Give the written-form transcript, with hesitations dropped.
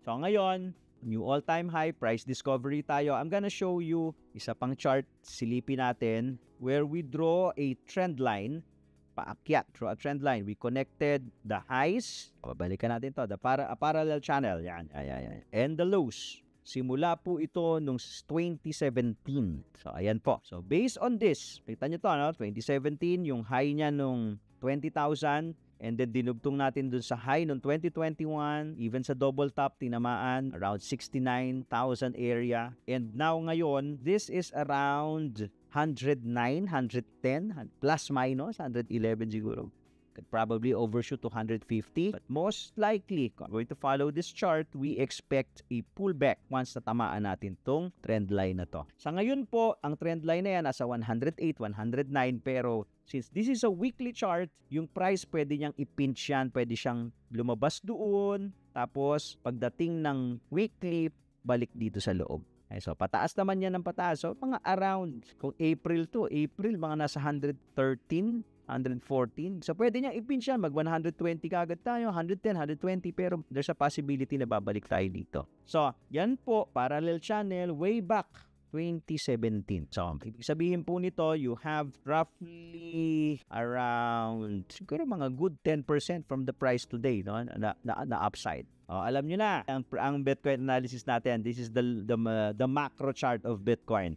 So ngayon, new all-time high, price discovery tayo. I'm gonna show you isa pang chart, silipin natin, where we draw a trend line, paakyat, draw a trend line. We connected the highs, babalikan natin to, the parallel channel, yan, and the lows. Simula po ito nung 2017. So, ayan po. So, based on this, kita nyo to, no? 2017, yung high niya nung 20,000. And then, dinugtong natin dun sa high nung 2021. Even sa double top, tinamaan around 69,000 area. And now, ngayon, this is around 109, 110, plus minus, 111 siguro. Could probably overshoot to 150. But most likely, going to follow this chart, we expect a pullback once natamaan natin tong trend line na to. Sa ngayon po, ang trend line na yan nasa 108, 109. Pero since this is a weekly chart, yung price pwede niyang ipinch yan. Pwede siyang lumabas doon. Tapos, pagdating ng weekly, balik dito sa loob. So, pataas naman yan ng pataas. So, mga around, kung April to, April, mga nasa 113, 114. So, pwede niya i-pinch yan. Mag 120 kagad tayo. 110, 120. Pero there's a possibility na babalik tayo dito. So, yan po. Parallel channel way back 2017. So, ibig sabihin po nito, you have roughly around siguro mga good 10% from the price today, no? Na upside. Alam nyo na, ang Bitcoin analysis natin, this is the macro chart of Bitcoin.